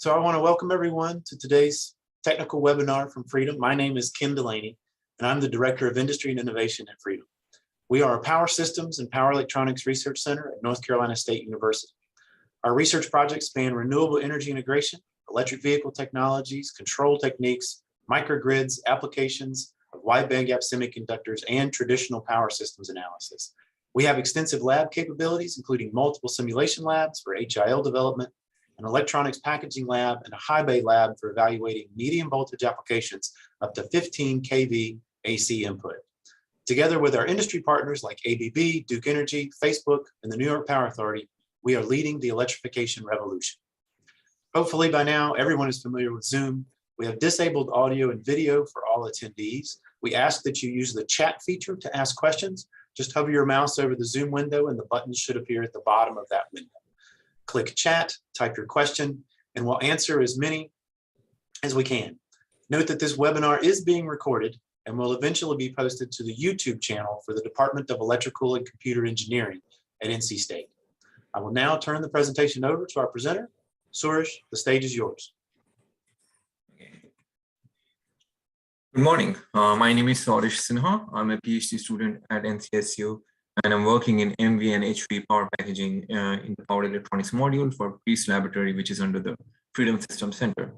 So I want to welcome everyone to today's technical webinar from FREEDM. My name is Ken Delaney, and I'm the Director of Industry and Innovation at FREEDM. We are a power systems and power electronics research center at North Carolina State University. Our research projects span renewable energy integration, electric vehicle technologies, control techniques, microgrids, applications of wide bandgap semiconductors, and traditional power systems analysis. We have extensive lab capabilities, including multiple simulation labs for HIL development, an electronics packaging lab, and a high bay lab for evaluating medium voltage applications up to 15 kV AC input. Together with our industry partners like ABB, Duke Energy, Facebook, and the New York Power Authority, we are leading the electrification revolution. Hopefully by now, everyone is familiar with Zoom. We have disabled audio and video for all attendees. We ask that you use the chat feature to ask questions. Just hover your mouse over the Zoom window and the buttons should appear at the bottom of that window. Click chat, type your question, and we'll answer as many as we can. Note that this webinar is being recorded and will eventually be posted to the YouTube channel for the Department of Electrical and Computer Engineering at NC State. I will now turn the presentation over to our presenter. Suresh, the stage is yours. Good morning. My name is Suresh Sinha. I'm a PhD student at NCSU, and I'm working in MV and HV power packaging in the power electronics module for Priest Laboratory, which is under the FREEDM System Center.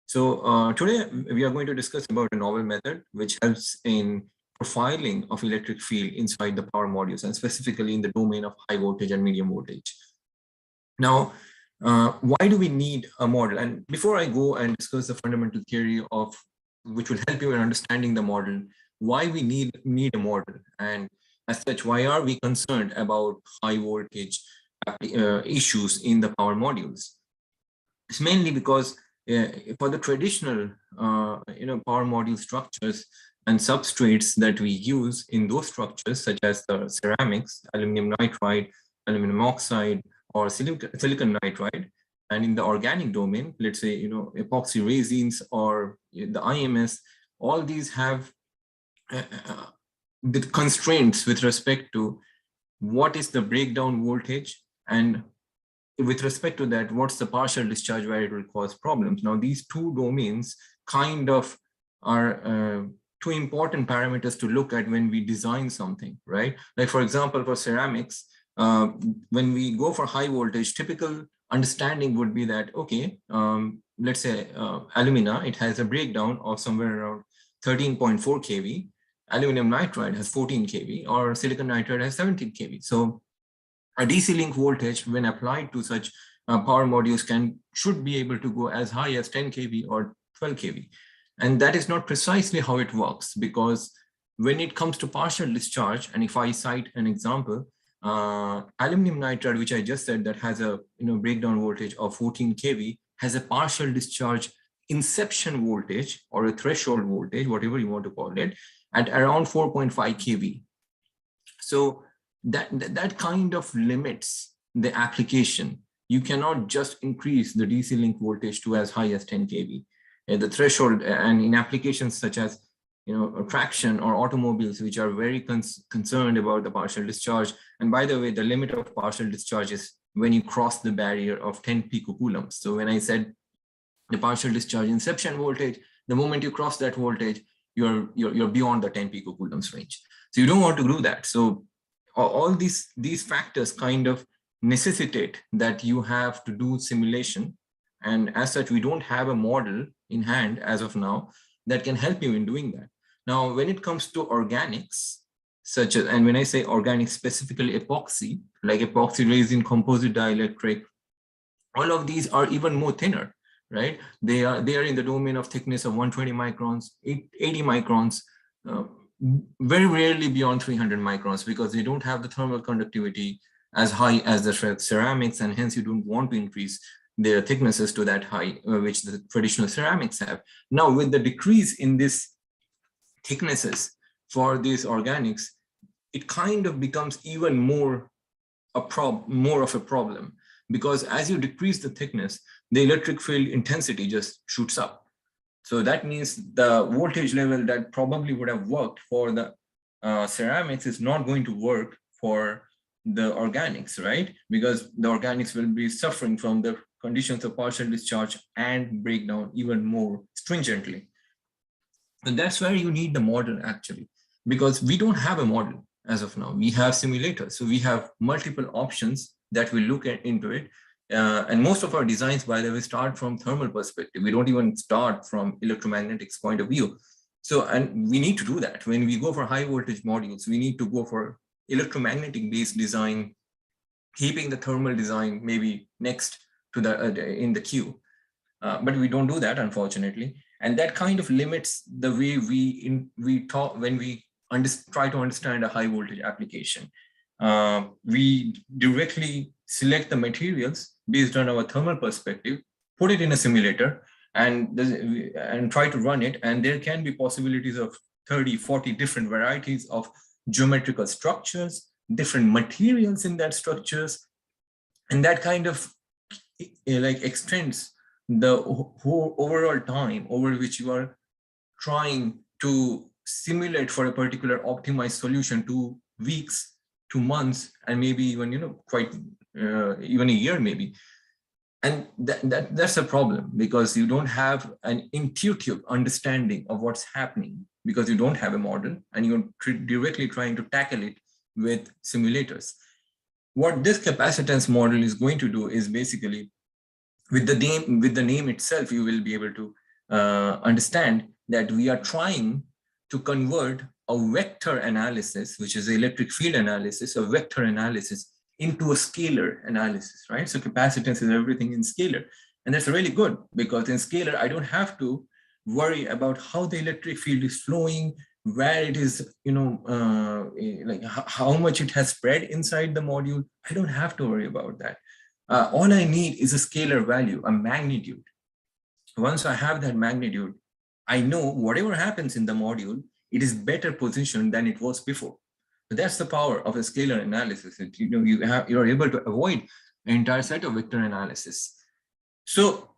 So today we are going to discuss about a novel method which helps in profiling of electric field inside the power modules, and specifically in the domain of high voltage and medium voltage. Now, why do we need a model? And before I go and discuss the fundamental theory of which will help you in understanding the model, why we need a model, and as such, why are we concerned about high voltage issues in the power modules? It's mainly because for the traditional power module structures and substrates that we use in those structures, such as the ceramics, aluminum nitride, aluminum oxide, or silicon nitride, and in the organic domain, let's say epoxy resins or the IMS, all these have the constraints with respect to what is the breakdown voltage, and with respect to that, what's the partial discharge where it will cause problems. Now, these two domains kind of are two important parameters to look at when we design something, right? Like, for example, for ceramics, when we go for high voltage, typical understanding would be that, okay, let's say alumina, it has a breakdown of somewhere around 13.4 kV. Aluminum nitride has 14 kV, or silicon nitride has 17 kV. So a DC link voltage, when applied to such power modules, should be able to go as high as 10 kV or 12 kV. And that is not precisely how it works, because when it comes to partial discharge, and if I cite an example, aluminum nitride, which I just said, that has a breakdown voltage of 14 kV, has a partial discharge inception voltage or a threshold voltage, whatever you want to call it, at around 4.5 kV. So that kind of limits the application. You cannot just increase the DC link voltage to as high as 10 kV. The threshold, and in applications such as traction or automobiles, which are very concerned about the partial discharge. And by the way, the limit of partial discharge is when you cross the barrier of 10 picocoulombs. So when I said the partial discharge inception voltage, the moment you cross that voltage, you're beyond the 10 picocoulombs range. So you don't want to do that. So all these factors kind of necessitate that you have to do simulation. And as such, we don't have a model in hand as of now that can help you in doing that. Now, when it comes to organics, such as, and when I say organics, specifically epoxy, like epoxy resin, composite dielectric, all of these are even more thinner, right? They are in the domain of thickness of 120 microns, 80 microns, very rarely beyond 300 microns, because they don't have the thermal conductivity as high as the ceramics, and hence you don't want to increase their thicknesses to that high, which the traditional ceramics have. Now, with the decrease in this thicknesses for these organics, it kind of becomes even more of a problem, because as you decrease the thickness, the electric field intensity just shoots up. So that means the voltage level that probably would have worked for the ceramics is not going to work for the organics, right? Because the organics will be suffering from the conditions of partial discharge and breakdown even more stringently. And that's where you need the model actually, because we don't have a model as of now. We have simulators. So we have multiple options that we look into it. And most of our designs, by the way, start from thermal perspective. We don't even start from electromagnetics point of view. So, and we need to do that. When we go for high voltage modules, we need to go for electromagnetic based design, keeping the thermal design maybe next to the in the queue. But we don't do that, unfortunately. And that kind of limits the way we talk when we try to understand a high voltage application. We directly select the materials based on our thermal perspective, put it in a simulator, and try to run it. And there can be possibilities of 30, 40 different varieties of geometrical structures, different materials in that structures. And that kind of like extends the whole overall time over which you are trying to simulate for a particular optimized solution to weeks, to months, and maybe even, quite even a year maybe. And that's a problem, because you don't have an intuitive understanding of what's happening, because you don't have a model and you're directly trying to tackle it with simulators. What this capacitance model is going to do is basically, with the name itself, you will be able to understand that we are trying to convert a vector analysis, which is electric field analysis, a vector analysis, into a scalar analysis, right? So capacitance is everything in scalar. And that's really good, because in scalar, I don't have to worry about how the electric field is flowing, where it is, like how much it has spread inside the module. I don't have to worry about that. All I need is a scalar value, a magnitude. Once I have that magnitude, I know whatever happens in the module, it is better positioned than it was before. So that's the power of a scalar analysis. You're able to avoid an entire set of vector analysis. So,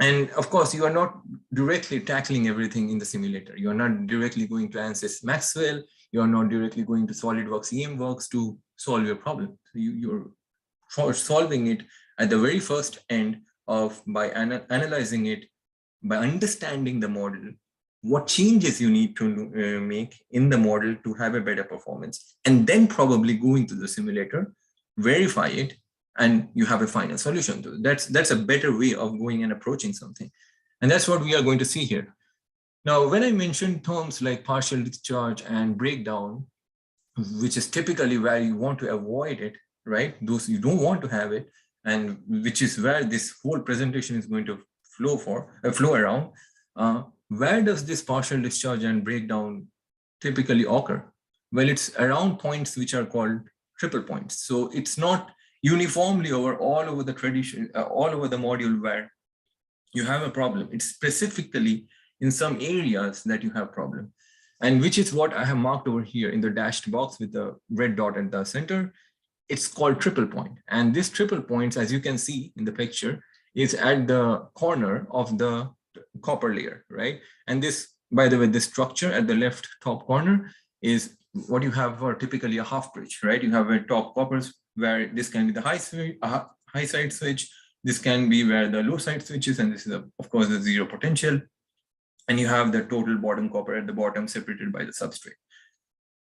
and of course, you are not directly tackling everything in the simulator. You are not directly going to access Maxwell. You are not directly going to SolidWorks, EMWorks to solve your problem. So you're solving it at the very first end by analyzing it, by understanding the model, what changes you need to make in the model to have a better performance, and then probably going to the simulator, verify it, and you have a final solution to it. That's a better way of going and approaching something. And that's what we are going to see here. Now, when I mentioned terms like partial discharge and breakdown, which is typically where you want to avoid it, right? Those you don't want to have it, and which is where this whole presentation is going to flow around. Where does this partial discharge and breakdown typically occur? Well, it's around points which are called triple points. So it's not uniformly all over the module where you have a problem. It's specifically in some areas that you have problem, and which is what I have marked over here in the dashed box with the red dot at the center. It's called triple point. And this triple points, as you can see in the picture, is at the corner of the copper layer, right? And this, by the way, this structure at the left top corner is what you have for typically a half bridge, right? You have a top coppers where this can be the high side switch. This can be where the low side switch is, and this is, of course, the zero potential. And you have the total bottom copper at the bottom separated by the substrate.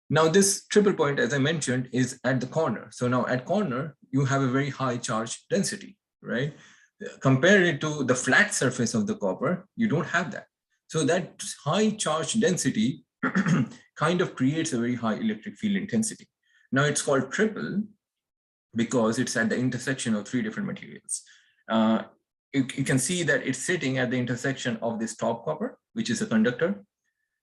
Now, this triple point, as I mentioned, is at the corner. So now at corner, you have a very high charge density, right? Compare it to the flat surface of the copper, you don't have that. So that high charge density kind of creates a very high electric field intensity. Now it's called triple because it's at the intersection of three different materials. You can see that it's sitting at the intersection of this top copper, which is a conductor.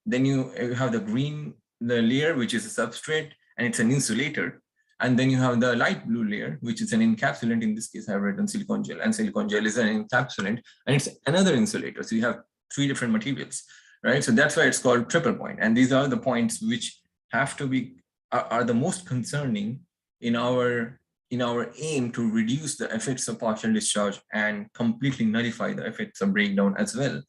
Then you have the green layer, which is a substrate, and it's an insulator. And then you have the light blue layer, which is an encapsulant. In this case, I've written silicon gel, and silicon gel is an encapsulant, and it's another insulator. So you have three different materials, right? So that's why it's called triple point. And these are the points which have to be, are the most concerning in our aim to reduce the effects of partial discharge and completely nullify the effects of breakdown as well.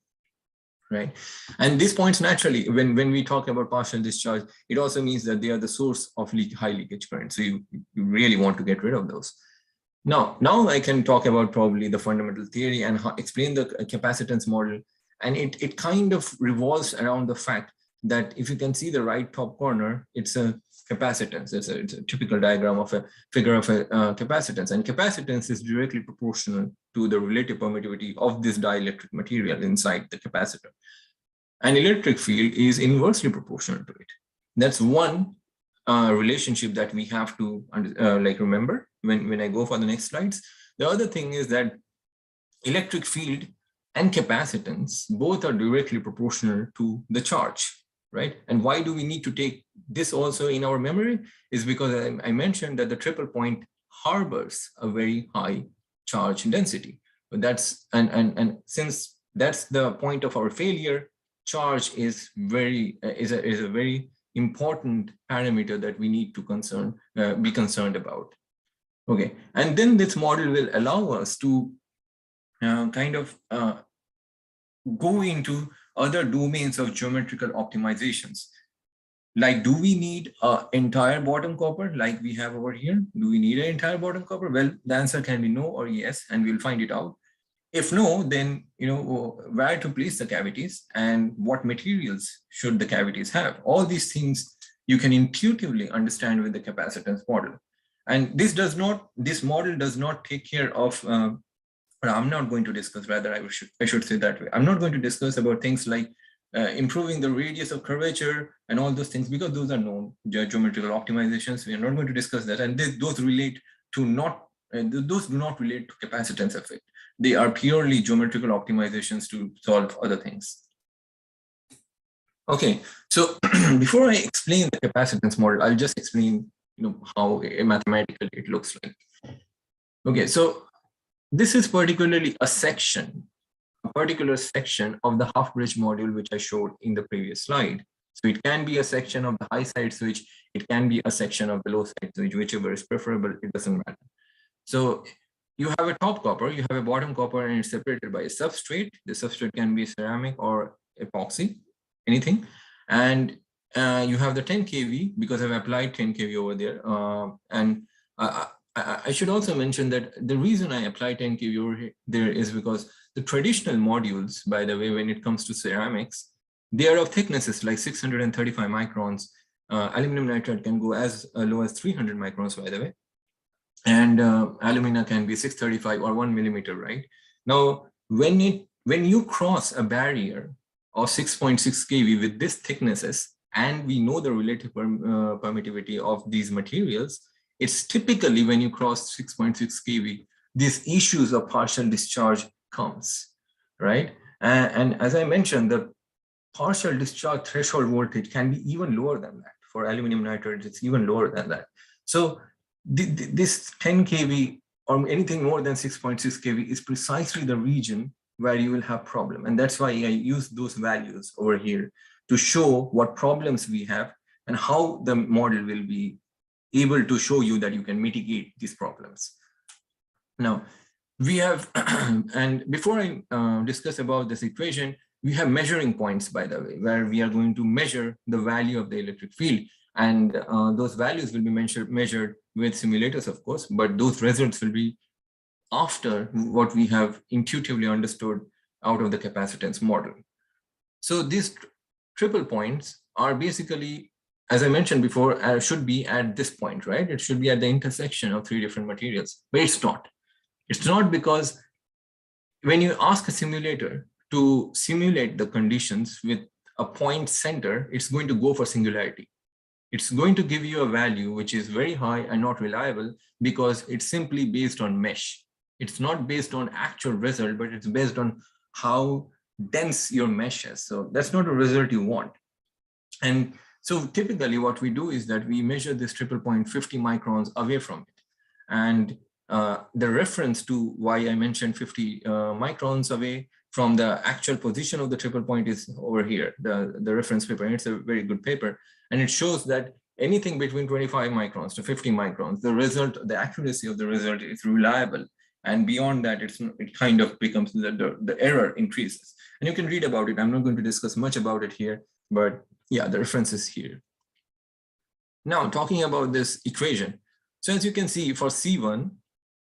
Right. And these points naturally, when we talk about partial discharge, it also means that they are the source of high leakage current. So you really want to get rid of those. Now I can talk about probably the fundamental theory and explain the capacitance model. And it kind of revolves around the fact that if you can see the right top corner, it's a capacitance. It's a typical diagram of a figure of a capacitance. And capacitance is directly proportional to the relative permittivity of this dielectric material inside the capacitor. An electric field is inversely proportional to it. That's one relationship that we have to remember when I go for the next slides. The other thing is that electric field and capacitance both are directly proportional to the charge, right? And why do we need to take this also in our memory is because I mentioned that the triple point harbors a very high charge density. But that's and since that's the point of our failure, charge is a very important parameter that we need to be concerned about. Okay, and then this model will allow us to go into other domains of geometrical optimizations. Like, do we need an entire bottom copper like we have over here? Do we need an entire bottom copper? Well, the answer can be no or yes, and we'll find it out. If no, then where to place the cavities and what materials should the cavities have. All these things you can intuitively understand with the capacitance model. And this model does not take care of, I'm not going to discuss, rather I should say that way. I'm not going to discuss about things like improving the radius of curvature and all those things, because those are known geometrical optimizations. We are not going to discuss that. And those do not relate to capacitance effect. They are purely geometrical optimizations to solve other things. Okay, so before I explain the capacitance model, I'll just explain how mathematically it looks like. Okay, so this is particularly a particular section of the half bridge module which I showed in the previous slide. So it can be a section of the high side switch, it can be a section of the low side switch, whichever is preferable, it doesn't matter. So you have a top copper, you have a bottom copper, and it's separated by a substrate. The substrate can be ceramic or epoxy, anything. And you have the 10 kV, because I've applied 10 kV over there. I should also mention that the reason I apply 10 kV over there is because the traditional modules, by the way, when it comes to ceramics, they are of thicknesses like 635 microns. Aluminum nitride can go as low as 300 microns, by the way. And alumina can be 635 or 1 millimeter, right? Now, when you cross a barrier of 6.6 kV with these thicknesses, and we know the relative permittivity of these materials, it's typically when you cross 6.6 kV, these issues of partial discharge comes, right? And as I mentioned, the partial discharge threshold voltage can be even lower than that. For aluminum nitride, it's even lower than that. So this 10 kV or anything more than 6.6 kV is precisely the region where you will have problem. And that's why I use those values over here to show what problems we have and how the model will be able to show you that you can mitigate these problems. Now, we have, and before I discuss about this equation, we have measuring points, by the way, where we are going to measure the value of the electric field. And those values will be measured with simulators, of course, but those results will be after what we have intuitively understood out of the capacitance model. So these triple points are basically, as I mentioned before, should be at this point, right? It should be at the intersection of three different materials, but it's not. It's not, because when you ask a simulator to simulate the conditions with a point center, it's going to go for singularity. It's going to give you a value which is very high and not reliable, because it's simply based on mesh. It's not based on actual result, but it's based on how dense your mesh is. So that's not a result you want. And so typically what we do is that we measure this triple point 50 microns away from it. And the reference to why I mentioned 50 microns away from the actual position of the triple point is over here, the reference paper. And it's a very good paper. And it shows that anything between 25 microns to 50 microns, the accuracy of the result is reliable. And beyond that, it kind of becomes the error increases. And you can read about it. I'm not going to discuss much about it here, but yeah, the reference is here. Now, talking about this equation. So as you can see, for C1,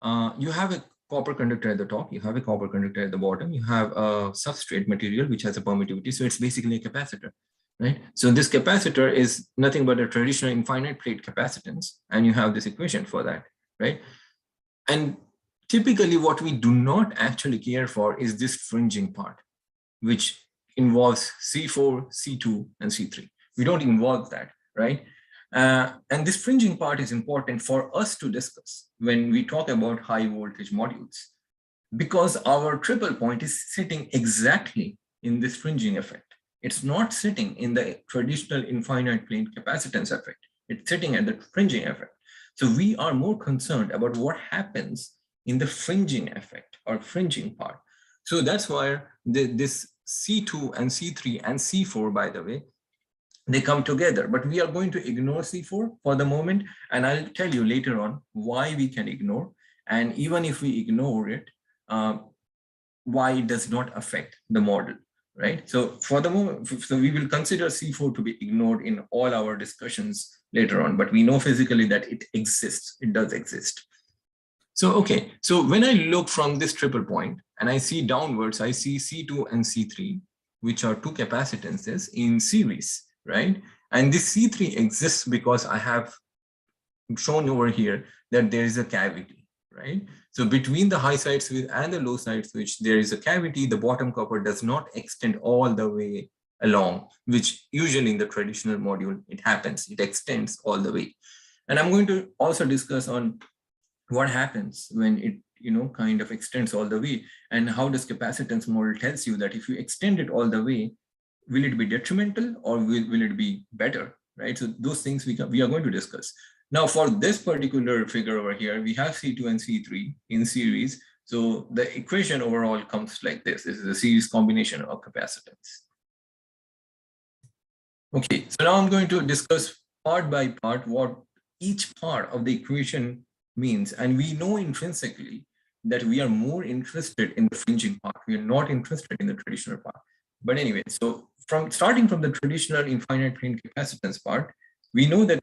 You have a copper conductor at the top, you have a copper conductor at the bottom, you have a substrate material which has a permittivity. So it's basically a capacitor, right? So this capacitor is nothing but a traditional infinite plate capacitance, and you have this equation for that, right? And typically what we do not actually care for is this fringing part, which involves C4, C2, and C3. We don't involve that, right? And this fringing part is important for us to discuss when we talk about high voltage modules, because our triple point is sitting exactly in this fringing effect. It's not sitting in the traditional infinite plane capacitance effect. It's sitting at the fringing effect. So we are more concerned about what happens in the fringing effect or fringing part. So that's why this C2 and C3 and C4, by the way, they come together, but we are going to ignore C4 for the moment. And I'll tell you later on why we can ignore. And even if we ignore it, why it does not affect the model, right? So for the moment, so we will consider C4 to be ignored in all our discussions later on, but we know physically that it exists, it does exist. So, okay, so when I look from this triple point and I see downwards, I see C2 and C3, which are two capacitances in series, right? And this C3 exists because I have shown over here that there is a cavity, right? So between the high side switch and the low side switch, there is a cavity. The bottom copper does not extend all the way along, which usually in the traditional module, it happens, it extends all the way. And I'm going to also discuss on what happens when it kind of extends all the way, and how does capacitance model tells you that if you extend it all the way, will it be detrimental or will it be better, right? So those things we are going to discuss. Now for this particular figure over here, we have C2 and C3 in series. So the equation overall comes like this. This is a series combination of capacitance. Okay, so now I'm going to discuss part by part what each part of the equation means. And we know intrinsically that we are more interested in the fringing part. We are not interested in the traditional part. But anyway, so starting from the traditional infinite plane capacitance part, we know that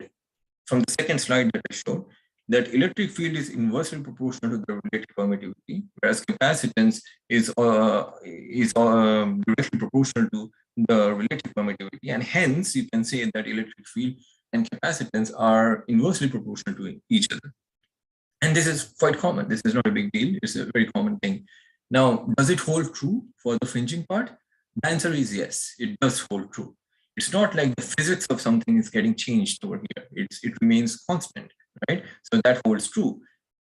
from the second slide that I showed, that electric field is inversely proportional to the relative permittivity, whereas capacitance is directly proportional to the relative permittivity. And hence, you can say that electric field and capacitance are inversely proportional to each other. And this is quite common. This is not a big deal. It's a very common thing. Now, does it hold true for the fringing part? The answer is yes, it does hold true. It's not like the physics of something is getting changed over here. It remains constant, right? So that holds true.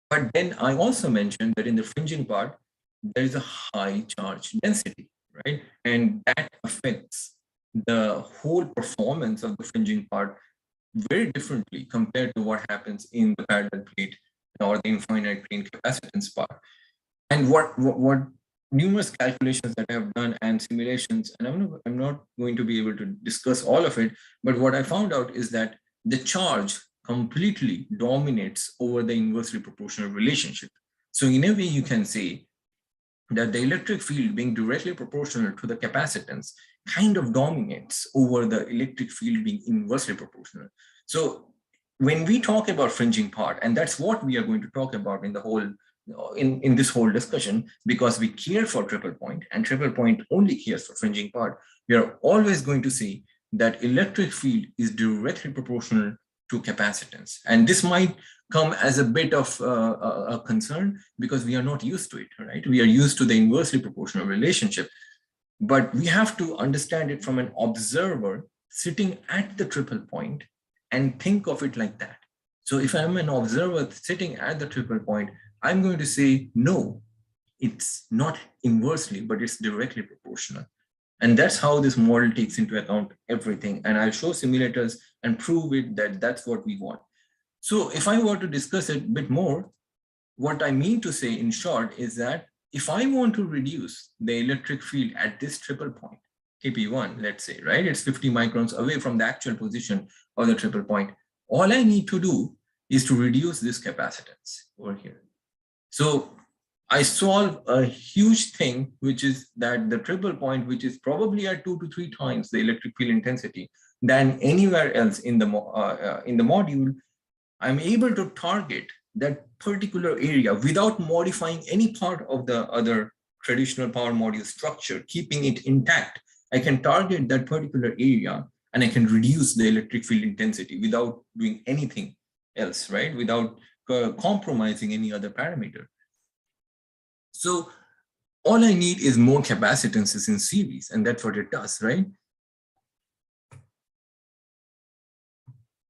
But then I also mentioned that in the fringing part, there is a high charge density, right? And that affects the whole performance of the fringing part very differently compared to what happens in the parallel plate or the infinite plane capacitance part. And what numerous calculations that I have done and simulations, and I'm not going to be able to discuss all of it, but what I found out is that the charge completely dominates over the inversely proportional relationship. So in a way, you can say that the electric field being directly proportional to the capacitance kind of dominates over the electric field being inversely proportional. So when we talk about fringing part, and that's what we are going to talk about in the whole in this whole discussion, because we care for triple point and triple point only cares for fringing part, we are always going to say that electric field is directly proportional to capacitance. And this might come as a bit of a concern because we are not used to it, right? We are used to the inversely proportional relationship, but we have to understand it from an observer sitting at the triple point and think of it like that. So if I'm an observer sitting at the triple point, I'm going to say, no, it's not inversely, but it's directly proportional. And that's how this model takes into account everything. And I'll show simulators and prove it that that's what we want. So if I were to discuss it a bit more, what I mean to say in short is that if I want to reduce the electric field at this triple point, KP1, let's say, right? It's 50 microns away from the actual position of the triple point. All I need to do is to reduce this capacitance over here. So I solve a huge thing, which is that the triple point, which is probably at 2 to 3 times the electric field intensity than anywhere else in the module, I'm able to target that particular area without modifying any part of the other traditional power module structure, keeping it intact. I can target that particular area and I can reduce the electric field intensity without doing anything else, right? Without compromising any other parameter. So all I need is more capacitances in series, and that's what it does, right?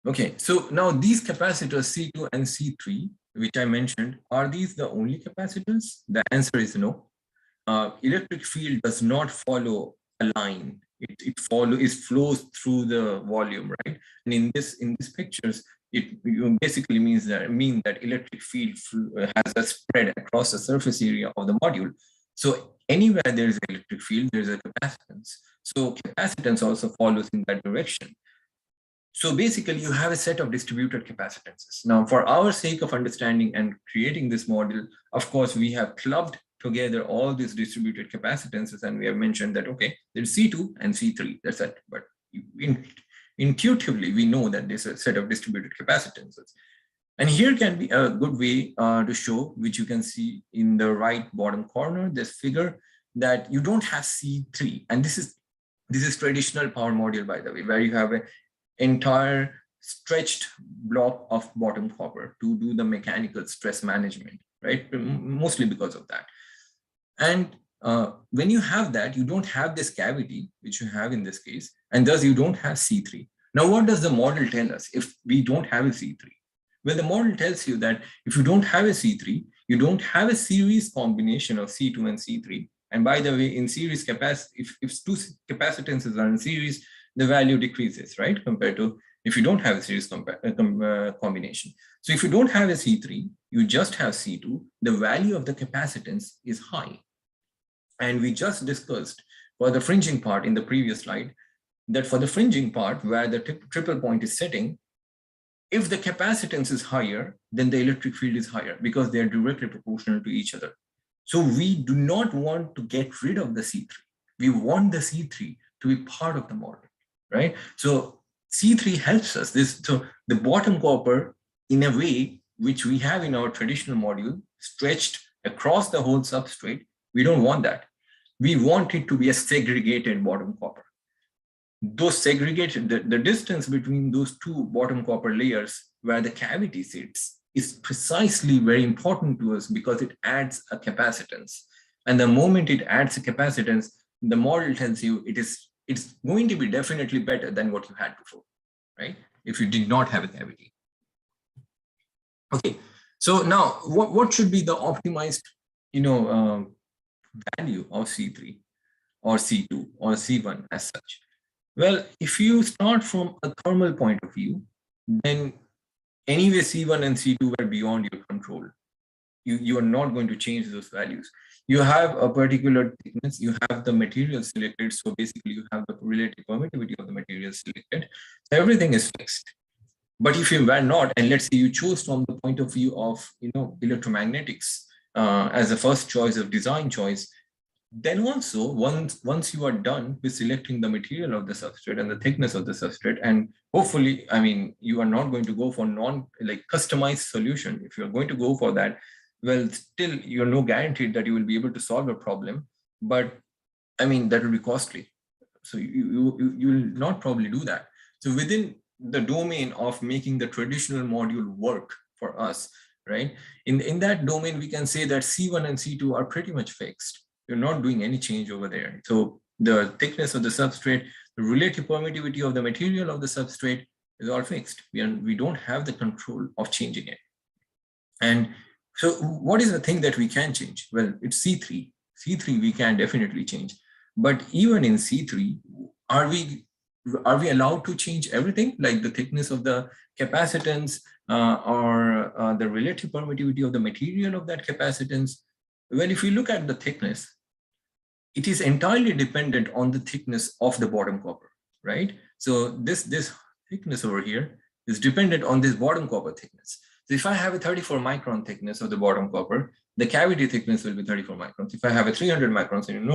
Okay, so now these capacitors C2 and C3, which I mentioned, are these the only capacitors? The answer is no. Electric field does not follow a line. It flows through the volume, right? And in this pictures, it basically means that electric field has a spread across the surface area of the module. So anywhere there is electric field, there is a capacitance. So capacitance also follows in that direction. So basically, you have a set of distributed capacitances. Now, for our sake of understanding and creating this model, of course, we have clubbed together all these distributed capacitances, and we have mentioned that, okay, there's C2 and C3, that's it. But intuitively, we know that there's a set of distributed capacitances. And here can be a good way to show, which you can see in the right bottom corner, this figure, that you don't have C3. And this is traditional power module, by the way, where you have an entire stretched block of bottom copper to do the mechanical stress management, right? Mostly because of that. And when you have that, you don't have this cavity, which you have in this case, and thus you don't have C3. Now, what does the model tell us if we don't have a C3? Well, the model tells you that if you don't have a C3, you don't have a series combination of C2 and C3. And by the way, in series capacity, if two capacitances are in series, the value decreases, right? Compared to if you don't have a series combination. So if you don't have a C3, you just have C2, the value of the capacitance is high. And we just discussed for the fringing part in the previous slide, that for the fringing part where the triple point is setting, if the capacitance is higher, then the electric field is higher because they are directly proportional to each other. So we do not want to get rid of the C3. We want the C3 to be part of the model, right? So C3 helps us. So the bottom copper, in a way, which we have in our traditional module, stretched across the whole substrate, we don't want that. We want it to be a segregated bottom copper. Those segregated, the distance between those two bottom copper layers where the cavity sits is precisely very important to us because it adds a capacitance. And the moment it adds a capacitance, the model tells you it's going to be definitely better than what you had before, right? If you did not have a cavity. Okay, so now what should be the optimized, value of C3 or C2 or C1 as such? Well, if you start from a thermal point of view, then anyway C1 and C2 were beyond your control. You are not going to change those values. You have a particular thickness, you have the material selected, so basically you have the relative permittivity of the material selected. So everything is fixed. But if you were not, and let's say you chose from the point of view of electromagnetics as a first choice of design choice, then also once you are done with selecting the material of the substrate and the thickness of the substrate, and hopefully, I mean, you are not going to go for customized solution. If you're going to go for that, well, still you're no guaranteed that you will be able to solve a problem, but I mean, that will be costly. So you will not probably do that. So within the domain of making the traditional module work for us, right? In that domain, we can say that C1 and C2 are pretty much fixed. You're not doing any change over there. So the thickness of the substrate, the relative permittivity of the material of the substrate is all fixed. We don't have the control of changing it. And so what is the thing that we can change? Well, it's C3. C3 we can definitely change. But even in C3, are we allowed to change everything, like the thickness of the capacitance or the relative permittivity of the material of that capacitance? Well, if you look at the thickness, it is entirely dependent on the thickness of the bottom copper, right? So this thickness over here is dependent on this bottom copper thickness. So if I have a 34 micron thickness of the bottom copper, the cavity thickness will be 34 microns. If I have a 300 microns, and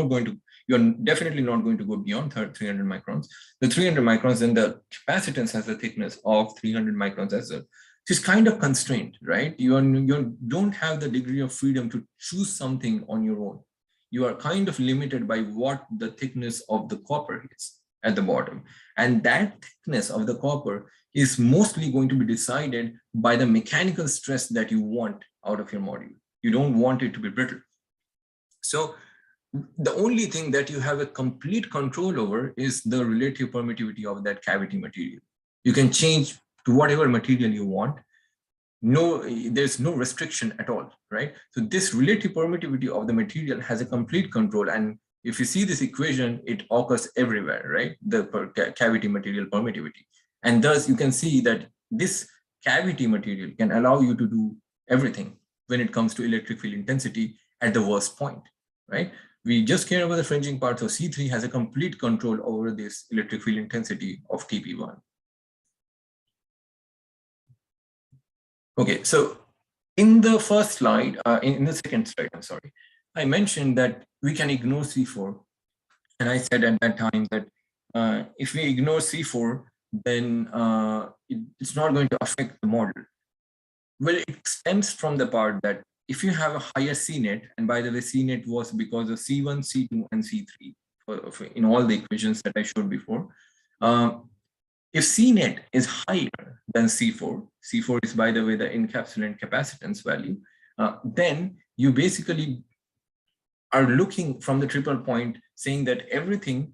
you're definitely not going to go beyond 300 microns. The 300 microns, then the capacitance has a thickness of 300 microns as well. it's kind of constrained, right? You don't have the degree of freedom to choose something on your own. You are kind of limited by what the thickness of the copper is at the bottom. And that thickness of the copper is mostly going to be decided by the mechanical stress that you want out of your module. You don't want it to be brittle. So the only thing that you have a complete control over is the relative permittivity of that cavity material. You can change to whatever material you want. There's no restriction at all, right? So this relative permittivity of the material has a complete control. And if you see this equation, it occurs everywhere, right? The cavity material permittivity. And thus you can see that this cavity material can allow you to do everything when it comes to electric field intensity at the worst point, right? We just care about the fringing part. So C3 has a complete control over this electric field intensity of TP1. Okay, so in the first slide, in the second slide, I'm sorry, I mentioned that we can ignore C4. And I said at that time that if we ignore C4, then it's not going to affect the model. Well, it stems from the part that if you have a higher CNet, and by the way, CNet was because of C1, C2, and C3 in all the equations that I showed before. If CNet is higher than C4, C4 is, by the way, the encapsulant capacitance value, then you basically are looking from the triple point saying that everything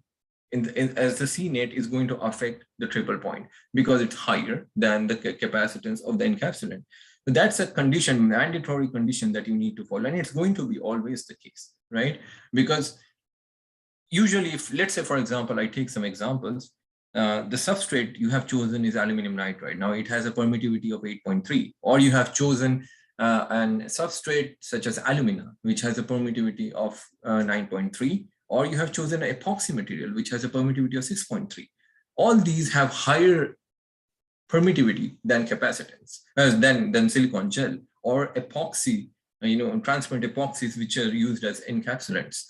as the CNet is going to affect the triple point because it's higher than the capacitance of the encapsulant. So that's a condition, mandatory condition that you need to follow. And it's going to be always the case, right? Because usually if, let's say, for example, I take some examples, the substrate you have chosen is aluminum nitride. Now it has a permittivity of 8.3, or you have chosen an substrate such as alumina, which has a permittivity of 9.3, or you have chosen an epoxy material, which has a permittivity of 6.3. All these have higher permittivity than capacitance, than silicon gel or epoxy, transparent epoxies, which are used as encapsulants,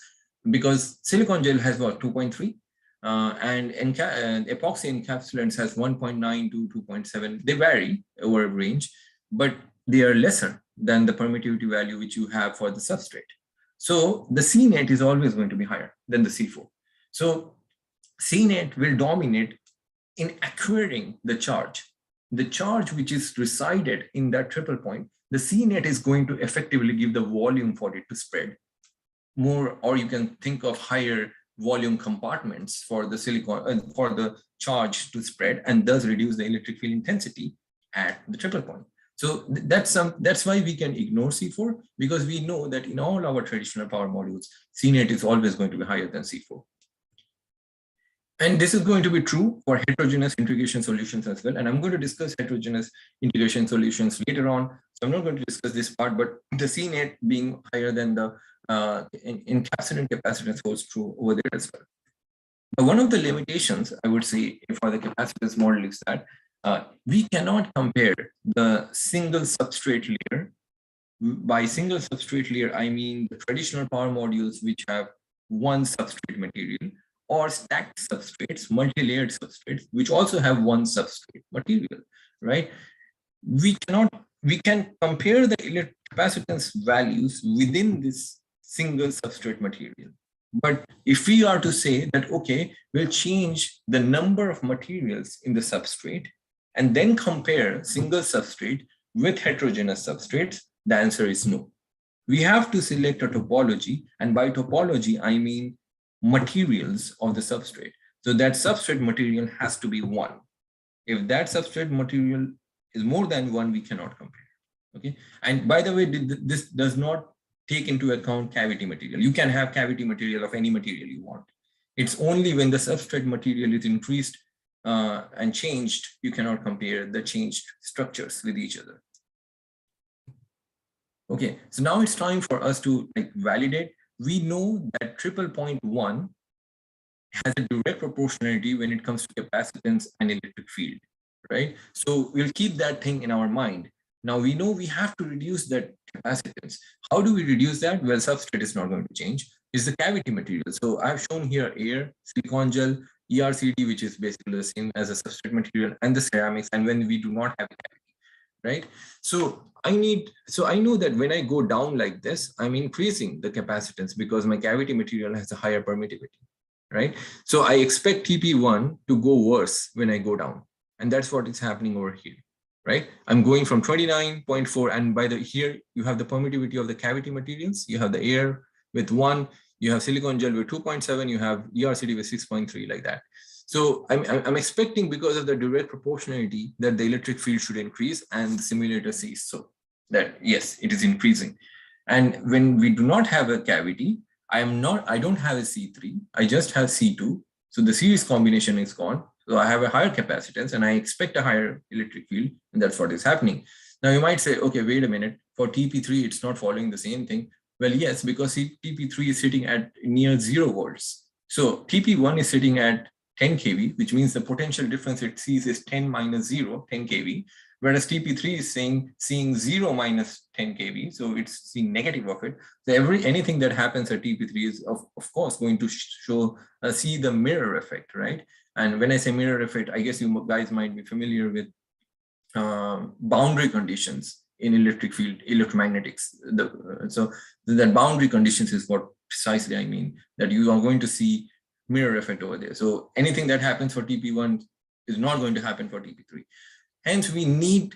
because silicon gel has what, 2.3? And epoxy encapsulants has 1.9 to 2.7. They vary over a range, but they are lesser than the permittivity value which you have for the substrate. So the CNet is always going to be higher than the C4. So CNet will dominate in acquiring the charge. The charge which is resided in that triple point, the CNet is going to effectively give the volume for it to spread more, or you can think of higher volume compartments for the silicon, for the charge to spread, and thus reduce the electric field intensity at the triple point. So that's why we can ignore C4, because we know that in all our traditional power modules, CNet is always going to be higher than C4. And this is going to be true for heterogeneous integration solutions as well. And I'm going to discuss heterogeneous integration solutions later on. So I'm not going to discuss this part, but the CNet being higher than the encapsulant capacitance holds true over there as well. But one of the limitations, I would say, for the capacitance model is that we cannot compare the single substrate layer. By single substrate layer, I mean the traditional power modules which have one substrate material, or stacked substrates, multi-layered substrates, which also have one substrate material, right? We can compare the capacitance values within this single substrate material. But if we are to say that, okay, we'll change the number of materials in the substrate and then compare single substrate with heterogeneous substrates, the answer is no. We have to select a topology, and by topology, I mean materials of the substrate. So that substrate material has to be one. If that substrate material is more than one, we cannot compare. Okay. And by the way, this does not take into account cavity material. You can have cavity material of any material you want. It's only when the substrate material is increased and changed, you cannot compare the changed structures with each other. Okay, so now it's time for us to validate. We know that triple point one has a direct proportionality when it comes to capacitance and electric field, right? So we'll keep that thing in our mind. Now we know we have to reduce that capacitance. How do we reduce that? Well, substrate is not going to change. It's the cavity material. So I've shown here air, silicon gel, ERCD, which is basically the same as a substrate material, and the ceramics, and when we do not have cavity, right? So I know that when I go down like this, I'm increasing the capacitance because my cavity material has a higher permittivity, right? So I expect TP1 to go worse when I go down. And that's what is happening over here, right? I'm going from 29.4, and by the here, you have the permittivity of the cavity materials, you have the air with 1, you have silicon gel with 2.7, you have ERCD with 6.3, like that. So I'm expecting, because of the direct proportionality, that the electric field should increase, and the simulator sees so that yes, it is increasing. And when we do not have a cavity, I don't have a C3, I just have C2. So the series combination is gone. So I have a higher capacitance and I expect a higher electric field, and that's what is happening. Now you might say, okay, wait a minute, for TP3, it's not following the same thing. Well, yes, because TP3 is sitting at near 0 volts. So TP1 is sitting at 10 kV, which means the potential difference it sees is 10 minus 0, 10 kV, whereas TP3 is seeing 0 minus 10 kV, so it's seeing negative of it. So anything that happens at TP3 is of course going to see the mirror effect, right? And when I say mirror effect, I guess you guys might be familiar with boundary conditions in electric field, electromagnetics. So that boundary conditions is what precisely I mean, that you are going to see mirror effect over there. So anything that happens for TP1 is not going to happen for TP3. Hence, we need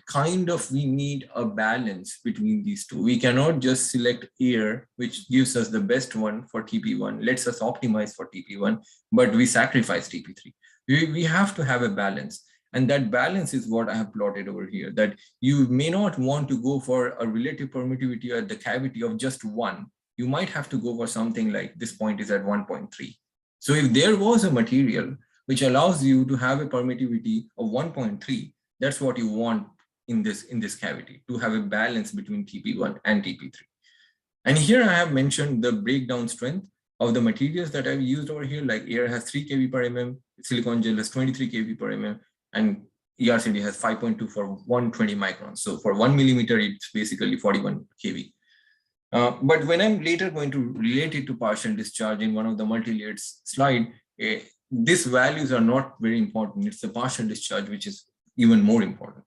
a balance between these two. We cannot just select air, which gives us the best one for TP1, lets us optimize for TP1, but we sacrifice TP3. We have to have a balance. And that balance is what I have plotted over here, that you may not want to go for a relative permittivity at the cavity of just 1. You might have to go for something like this point is at 1.3. So if there was a material which allows you to have a permittivity of 1.3, that's what you want in this cavity, to have a balance between TP1 and TP3. And here I have mentioned the breakdown strength of the materials that I've used over here, like air has 3 kV per mm, silicon gel has 23 kV per mm, and ERCD has 5.2 for 120 microns. So for 1 millimeter, it's basically 41 kV. But when I'm later going to relate it to partial discharge in one of the multi-layered slide, these values are not very important. It's the partial discharge which is even more important.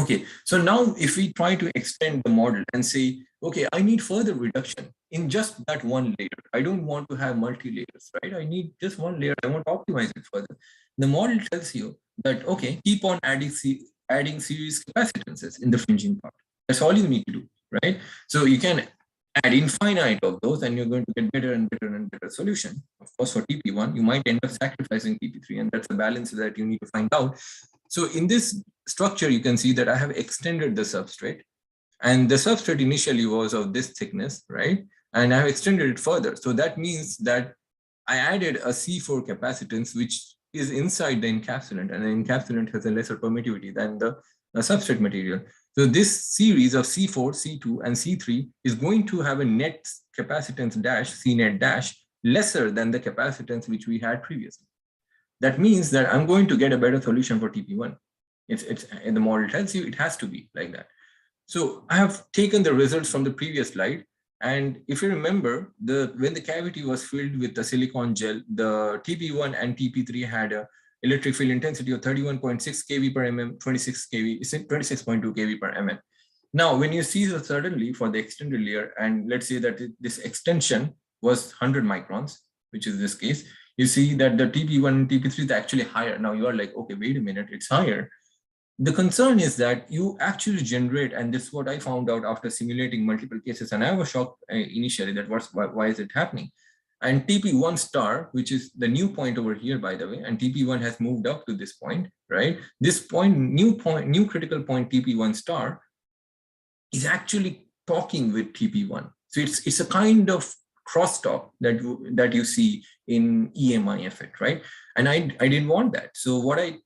Okay, so now if we try to extend the model and say, okay, I need further reduction in just that one layer. I don't want to have multi-layers, right? I need just one layer. I want to optimize it further. The model tells you that, okay, keep on adding series capacitances in the fringing part. That's all you need to do, right? So you can add infinite of those and you're going to get better and better and better solution. Of course, for TP1, you might end up sacrificing TP3, and that's the balance that you need to find out. So in this structure, you can see that I have extended the substrate, and the substrate initially was of this thickness, right? And I have extended it further. So that means that I added a C4 capacitance, which is inside the encapsulant, and the encapsulant has a lesser permittivity than the substrate material. So this series of C4, C2, and C3 is going to have a net capacitance dash, C net dash, lesser than the capacitance which we had previously. That means that I'm going to get a better solution for TP1. And the model tells you it has to be like that. So I have taken the results from the previous slide. And if you remember, when the cavity was filled with the silicon gel, the TP1 and TP3 had a electric field intensity of 31.6 kV per mm, 26.2 kV per mm. Now, when you see that suddenly for the extended layer, and let's say that this extension was 100 microns, which is this case, you see that the TP1 and TP3 is actually higher. Now you are like, okay, wait a minute, it's higher. The concern is that you actually generate, and this is what I found out after simulating multiple cases, and I was shocked initially that why is it happening? And TP1 star, which is the new point over here, by the way, and TP1 has moved up to this point, right? This point, new critical point TP1 star is actually talking with TP1. So it's a kind of crosstalk that you see in EMI effect, right? And I didn't want that. So what I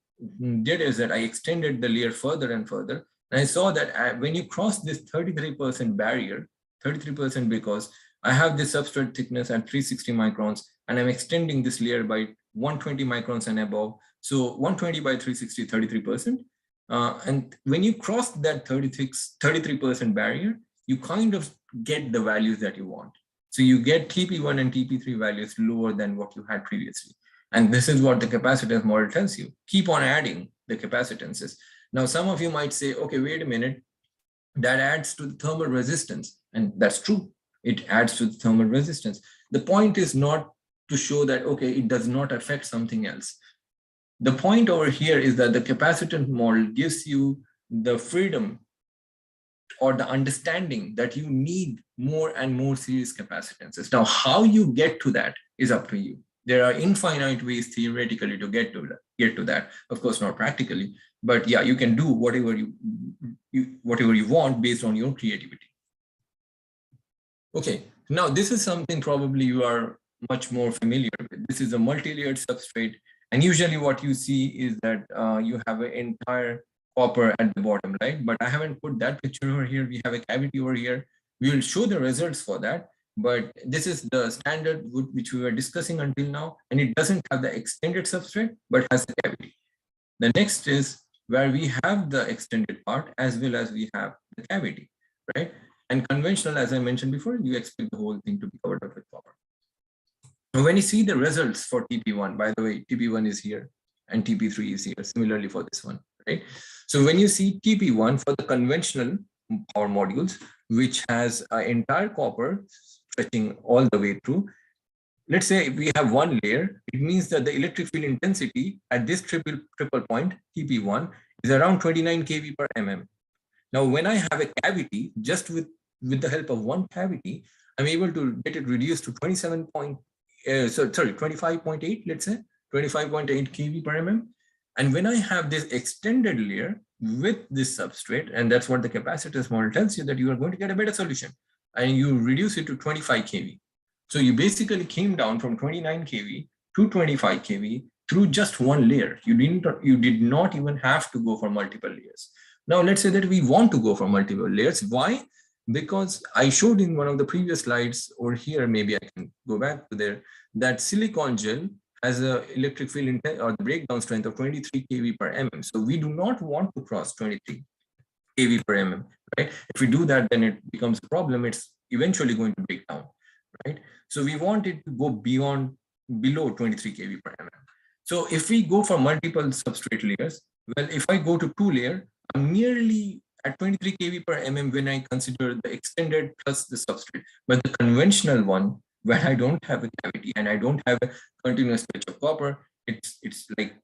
did is that I extended the layer further and further. And I saw that when you cross this 33% barrier, 33% because I have this substrate thickness at 360 microns, and I'm extending this layer by 120 microns and above. So 120 by 360, 33%. And when you cross that 33% barrier, you kind of get the values that you want. So you get TP1 and TP3 values lower than what you had previously. And this is what the capacitance model tells you. Keep on adding the capacitances. Now, some of you might say, okay, wait a minute, that adds to the thermal resistance. And that's true. It adds to the thermal resistance. The point is not to show that, okay, it does not affect something else. The point over here is that the capacitance model gives you the freedom or the understanding that you need more and more series capacitances. Now, how you get to that is up to you. There are infinite ways theoretically to get to that. Of course, not practically, but yeah, you can do whatever you want based on your creativity. Okay, now this is something probably you are much more familiar with. This is a multi-layered substrate, and usually what you see is that you have an entire copper at the bottom, right? But I haven't put that picture over here. We have a cavity over here. We will show the results for that, but this is the standard which we were discussing until now, and it doesn't have the extended substrate, but has the cavity. The next is where we have the extended part as well as we have the cavity, right? And conventional, as I mentioned before, you expect the whole thing to be covered up with copper. Now, when you see the results for TP1, by the way, TP1 is here and TP3 is here, similarly for this one, right? So when you see TP1 for the conventional power modules, which has an entire copper stretching all the way through, let's say if we have one layer, it means that the electric field intensity at this triple point, TP1, is around 29 kV per mm. Now, when I have a cavity, just with the help of one cavity, I'm able to get it reduced to 25.8, let's say, 25.8 kV per mm. And when I have this extended layer with this substrate, and that's what the capacitance model tells you, that you are going to get a better solution, and you reduce it to 25 kV. So you basically came down from 29 kV to 25 kV through just one layer. You did not even have to go for multiple layers. Now, let's say that we want to go for multiple layers. Why? Because I showed in one of the previous slides, or here, maybe I can go back to there, that silicon gel has an electric field or the breakdown strength of 23 kV per mm. So we do not want to cross 23 kV per mm, right? If we do that, then it becomes a problem. It's eventually going to break down, right? So we want it to go below 23 kV per mm. So if we go for multiple substrate layers, well, if I go to 2-layer, I'm nearly at 23 kV per mm when I consider the extended plus the substrate. But the conventional one, where I don't have a cavity and I don't have a continuous stretch of copper, it's like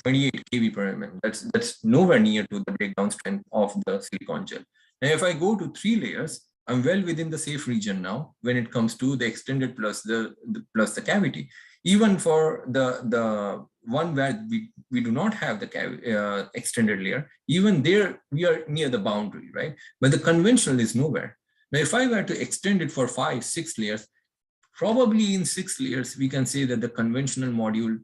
28 kV per mm. That's nowhere near to the breakdown strength of the silicon gel. Now, if I go to 3 layers, I'm well within the safe region now when it comes to the extended plus the cavity. Even for the one where we do not have the extended layer, even there we are near the boundary, right? But the conventional is nowhere. Now, if I were to extend it for 5, 6 layers, probably in 6 layers, we can say that the conventional module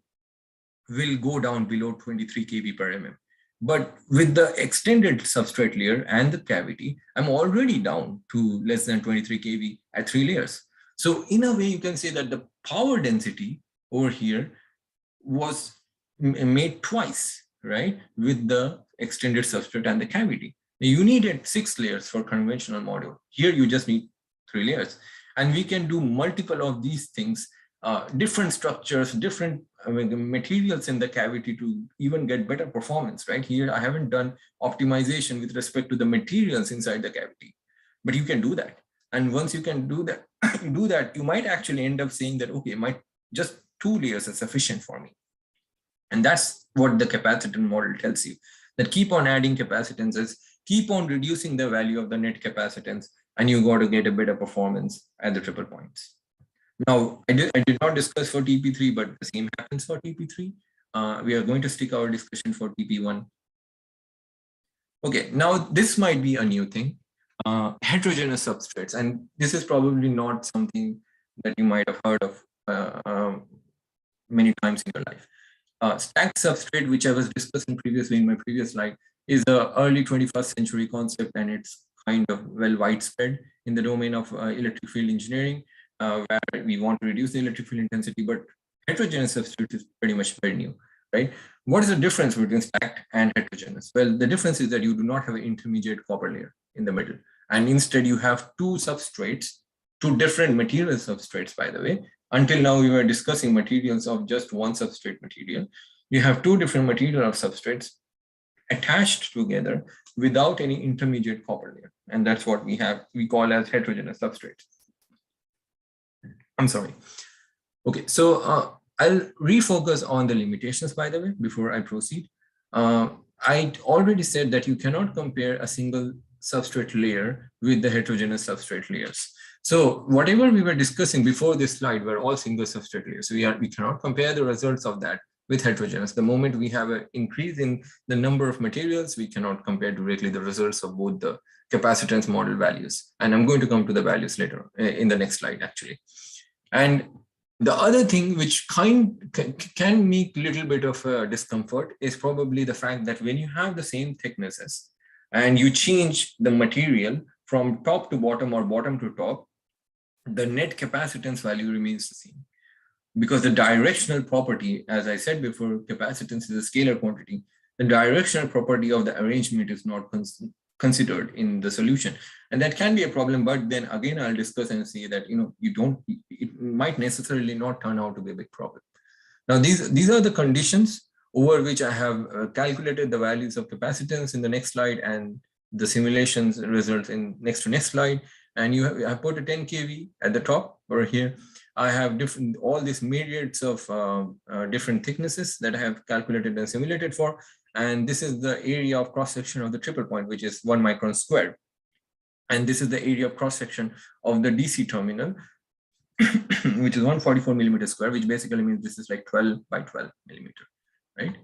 will go down below 23 kV per mm. But with the extended substrate layer and the cavity, I'm already down to less than 23 kV at 3 layers. So in a way, you can say that the power density over here was made twice, right? With the extended substrate and the cavity. You needed 6 layers for conventional module. Here, you just need 3 layers. And we can do multiple of these things, different structures, different materials in the cavity to even get better performance, right? Here, I haven't done optimization with respect to the materials inside the cavity, but you can do that. And once you can do that, you might actually end up saying that, okay, just 2 layers are sufficient for me. And that's what the capacitance model tells you, that keep on adding capacitances, keep on reducing the value of the net capacitance, and you got to get a better performance at the triple points. Now, I did not discuss for TP3, but the same happens for TP3. We are going to stick our discussion for TP1. Okay, now this might be a new thing, heterogeneous substrates. And this is probably not something that you might have heard of many times in your life. Stacked substrate, which I was discussing previously in my previous slide, is the early 21st century concept, and it's kind of well widespread in the domain of electric field engineering, where we want to reduce the electric field intensity, but heterogeneous substrate is pretty much very new, right? What is the difference between stacked and heterogeneous? Well, the difference is that you do not have an intermediate copper layer in the middle, and instead you have 2 substrates, 2 different material substrates, by the way. Until now, we were discussing materials of just one substrate material. You have 2 different material of substrates, attached together without any intermediate copper layer. And that's what we call as heterogeneous substrates. I'm sorry. Okay, so I'll refocus on the limitations, by the way, before I proceed. I already said that you cannot compare a single substrate layer with the heterogeneous substrate layers. So whatever we were discussing before this slide were all single substrate layers. So we cannot compare the results of that with heterogeneous. The moment we have an increase in the number of materials, we cannot compare directly the results of both the capacitance model values. And I'm going to come to the values later in the next slide, actually. And the other thing which can make a little bit of discomfort is probably the fact that when you have the same thicknesses and you change the material from top to bottom or bottom to top, the net capacitance value remains the same. Because the directional property, as I said before, capacitance is a scalar quantity. The directional property of the arrangement is not considered in the solution. And that can be a problem, but then again, I'll discuss and say that, it might necessarily not turn out to be a big problem. Now, these are the conditions over which I have calculated the values of capacitance in the next slide and the simulations results in next slide. And I put a 10 kV at the top over here. I have all these myriads of different thicknesses that I have calculated and simulated for. And this is the area of cross section of the triple point, which is 1 micron squared. And this is the area of cross section of the DC terminal, which is 144 millimeter square, which basically means this is like 12 by 12 millimeter, right?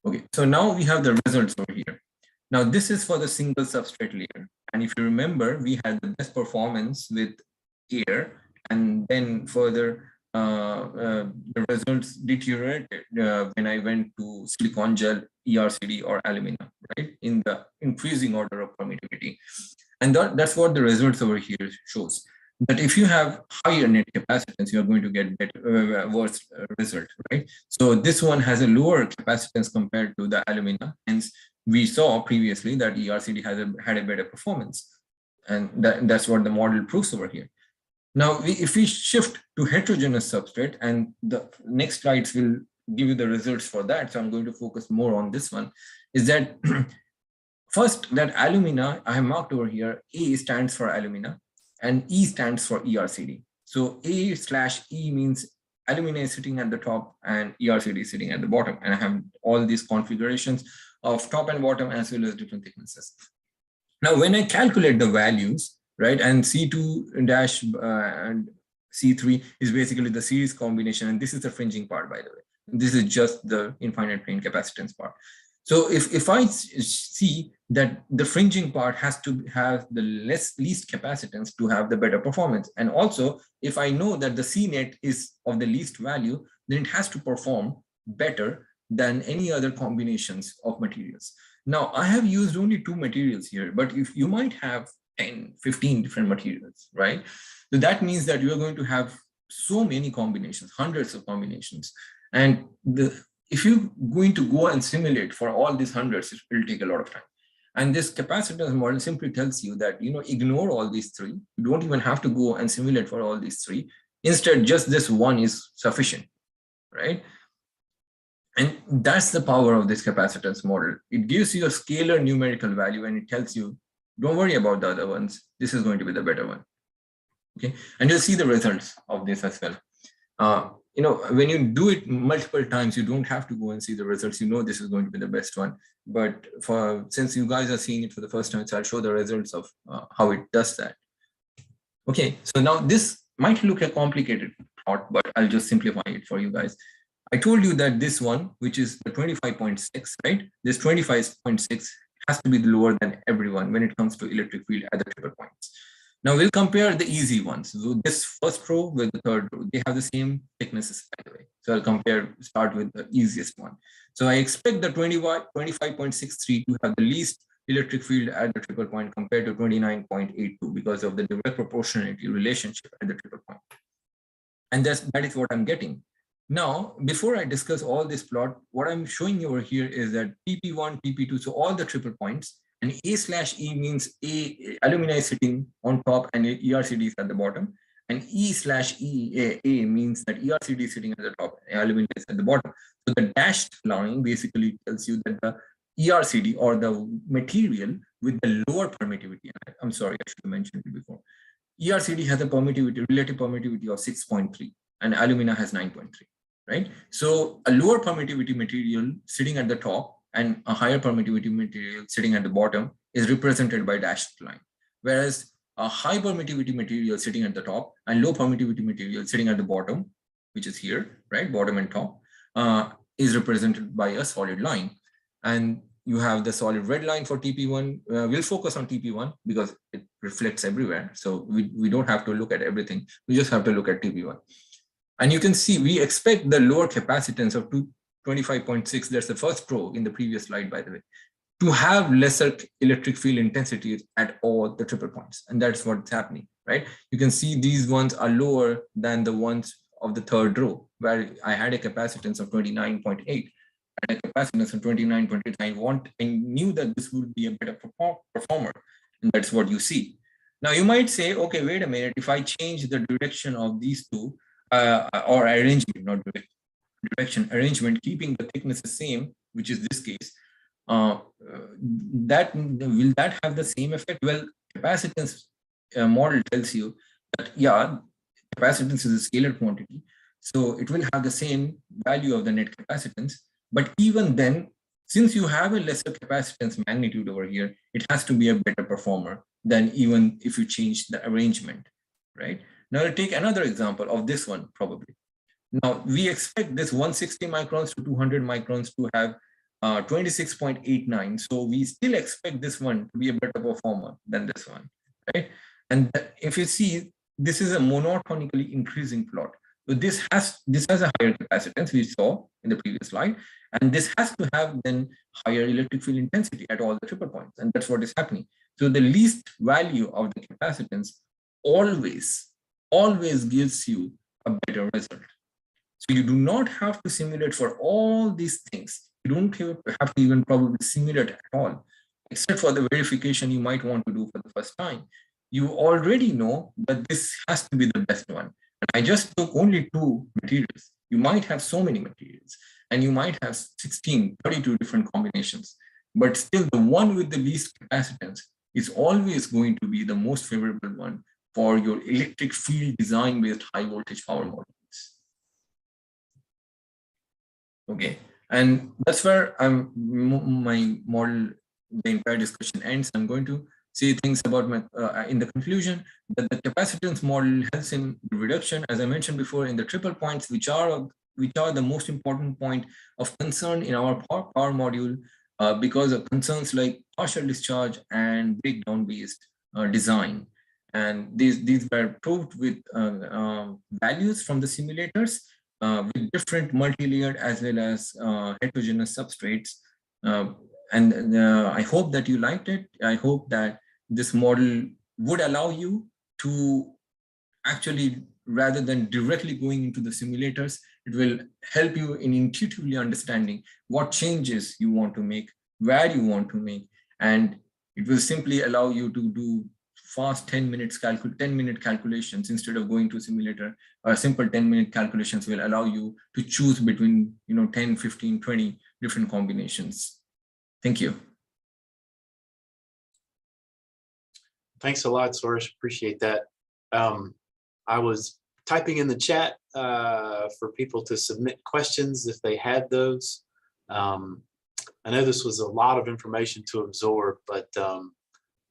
Okay, so now we have the results over here. Now this is for the single substrate layer. And if you remember, we had the best performance with air, and then further the results deteriorated when I went to silicon gel, ERCD, or alumina, right? In the increasing order of permittivity. And that's what the results over here shows. That if you have higher net capacitance, you're going to get better, worse result, right? So this one has a lower capacitance compared to the alumina. Hence, we saw previously that ERCD had a better performance. And that's what the model proves over here. Now, if we shift to heterogeneous substrate, and the next slides will give you the results for that, so I'm going to focus more on this one, is that first, that alumina, I have marked over here, A stands for alumina, and E stands for ERCD. So A/E means alumina is sitting at the top and ERCD is sitting at the bottom. And I have all these configurations of top and bottom as well as different thicknesses. Now, when I calculate the values, right, and C2 dash and C3 is basically the series combination, and this is the fringing part, by the way. This is just the infinite plane capacitance part. So if I see that the fringing part has to have the least capacitance to have the better performance, and also if I know that the C net is of the least value, then it has to perform better than any other combinations of materials. Now, I have used only 2 materials here, but if you might have 10, 15 different materials, right? So that means that you're going to have so many combinations, hundreds of combinations. And if you're going to go and simulate for all these hundreds, it will take a lot of time. And this capacitance model simply tells you that, ignore all these 3. You don't even have to go and simulate for all these 3. Instead, just this one is sufficient, right? And that's the power of this capacitance model. It gives you a scalar numerical value and it tells you, don't worry about the other ones. This is going to be the better one. Okay, and you'll see the results of this as well. When you do it multiple times, you don't have to go and see the results. This is going to be the best one. But since you guys are seeing it for the first time, so I'll show the results of how it does that. Okay, so now this might look a complicated plot, but I'll just simplify it for you guys. I told you that this one, which is the 25.6, right? This 25.6 has to be lower than everyone when it comes to electric field at the triple points. Now we'll compare the easy ones. So this first row with the third row, they have the same thicknesses, by the way. So I'll start with the easiest one. So I expect the 25.63 to have the least electric field at the triple point compared to 29.82 because of the direct proportionality relationship at the triple point. And that is what I'm getting. Now, before I discuss all this plot, what I'm showing you over here is that PP1, PP2, so all the triple points, and A/E means alumina is sitting on top and ERCD is at the bottom, and E/A means that ERCD is sitting at the top and alumina is at the bottom. So the dashed line basically tells you that the ERCD, or the material with the lower permittivity. I'm sorry, I should have mentioned it before. ERCD has a permittivity, relative permittivity of 6.3, and alumina has 9.3, right? So a lower permittivity material sitting at the top and a higher permittivity material sitting at the bottom is represented by dashed line. Whereas a high permittivity material sitting at the top and low permittivity material sitting at the bottom, which is here, right, bottom and top, is represented by a solid line. And you have the solid red line for TP1. We'll focus on TP1 because it reflects everywhere. So we don't have to look at everything. We just have to look at TP1. And you can see we expect the lower capacitance of 225.6, that's the first row in the previous slide, by the way, to have lesser electric field intensities at all the triple points. And that's what's happening, right? You can see these ones are lower than the ones of the third row, where I had a capacitance of 29.8. And a capacitance of 29.8, I knew that this would be a better performer, and that's what you see. Now you might say, okay, wait a minute, if I change the direction of these two, or arrangement, not direction, arrangement, keeping the thickness the same, which is this case, will that have the same effect? Well, capacitance model tells you that, yeah, capacitance is a scalar quantity, so it will have the same value of the net capacitance. But even then, since you have a lesser capacitance magnitude over here, it has to be a better performer than even if you change the arrangement, right? Now I'll take another example of this one probably. Now we expect this 160 microns to 200 microns to have 26.89. So we still expect this one to be a better performer than this one, right? And if you see, this is a monotonically increasing plot. So this has a higher capacitance we saw in the previous slide, and this has to have then higher electric field intensity at all the triple points, and that's what is happening. So the least value of the capacitance always gives you a better result. So you do not have to simulate for all these things. You don't have to even probably simulate at all, except for the verification you might want to do for the first time. You already know that this has to be the best one. And I just took only 2 materials. You might have so many materials, and you might have 16, 32 different combinations. But still, the one with the least capacitance is always going to be the most favorable one for your electric field design-based high voltage power modules. Okay, and that's where my model, the entire discussion ends. I'm going to say things about my, in the conclusion, that the capacitance model helps in reduction, as I mentioned before, in the triple points, which are the most important point of concern in our power module, because of concerns like partial discharge and breakdown based design. And these were proved with values from the simulators with different multi-layered as well as heterogeneous substrates. And I hope that you liked it. I hope that this model would allow you to actually, rather than directly going into the simulators, it will help you in intuitively understanding what changes you want to make, where you want to make, and it will simply allow you to do fast 10-minute calculations instead of going to a simulator. Simple 10-minute calculations will allow you to choose between 10, 15, 20 different combinations. Thank you. Thanks a lot, Suresh. Appreciate that. I was typing in the chat for people to submit questions if they had those. I know this was a lot of information to absorb, but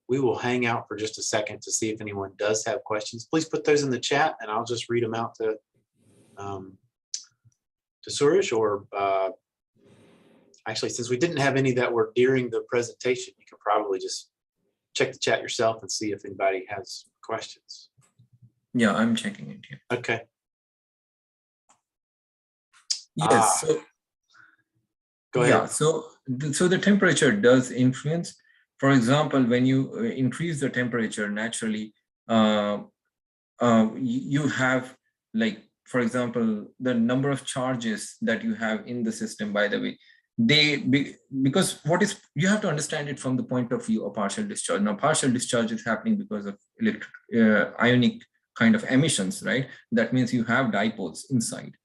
we will hang out for just a second to see if anyone does have questions. Please put those in the chat and I'll just read them out to Suresh, or actually, since we didn't have any that were during the presentation, you can probably just check the chat yourself and see if anybody has questions. Yeah, I'm checking it here. Okay. Yes. So, go ahead. Yeah. So the temperature does influence. For example, when you increase the temperature naturally, you have, like, for example, the number of charges that you have in the system, by the way, because you have to understand it from the point of view of partial discharge. Now, partial discharge is happening because of ionic kind of emissions, right? That means you have dipoles inside.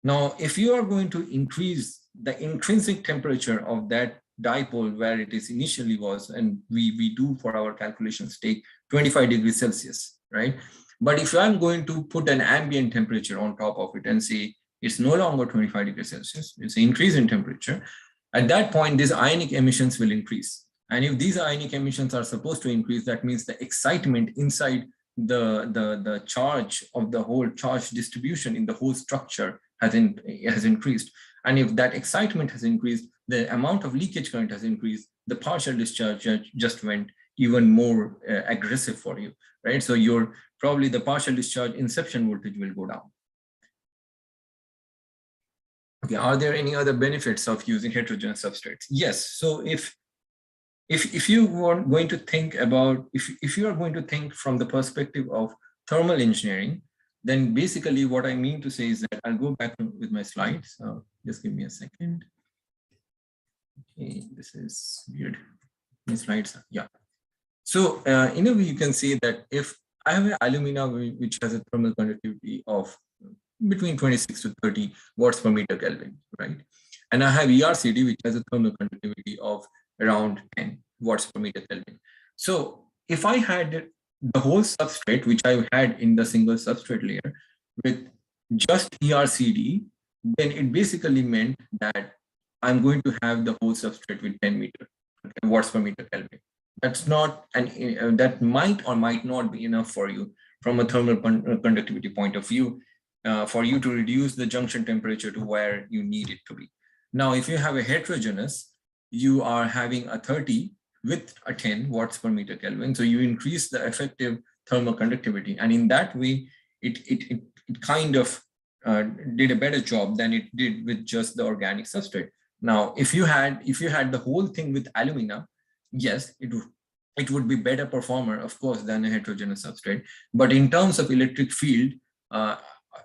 Now, if you are going to increase the intrinsic temperature of that dipole where it is initially was, and we do for our calculations take 25 degrees Celsius, right? But if I'm going to put an ambient temperature on top of it and say it's no longer 25 degrees Celsius, it's an increase in temperature, at that point, these ionic emissions will increase. And if these ionic emissions are supposed to increase, that means the excitement inside the charge of the whole charge distribution in the whole structure has increased. And if that excitement has increased, the amount of leakage current has increased, the partial discharge just went even more aggressive for you, right? So probably the partial discharge inception voltage will go down. Okay, are there any other benefits of using heterogeneous substrates? Yes. So if you were going to think about, if you are going to think from the perspective of thermal engineering, then basically what I mean to say is that I'll go back with my slides. So just give me a second. Okay, this is weird. My slides, yeah. So in a way, you can see that if I have an alumina which has a thermal conductivity of between 26 to 30 watts per meter Kelvin, right? And I have ERCD, which has a thermal conductivity of around 10 watts per meter Kelvin. So if I had the whole substrate, which I had in the single substrate layer with just ERCD, then it basically meant that I'm going to have the whole substrate with 10 watts per meter Kelvin. That's not, and that might or might not be enough for you from a thermal conductivity point of view for you to reduce the junction temperature to where you need it to be. Now, if you have a heterogeneous, you are having a 30 with a 10 watts per meter Kelvin. So you increase the effective thermal conductivity. And in that way, it kind of did a better job than it did with just the organic substrate. Now, if you had the whole thing with alumina, yes, it would be better performer, of course, than a heterogeneous substrate. But in terms of electric field,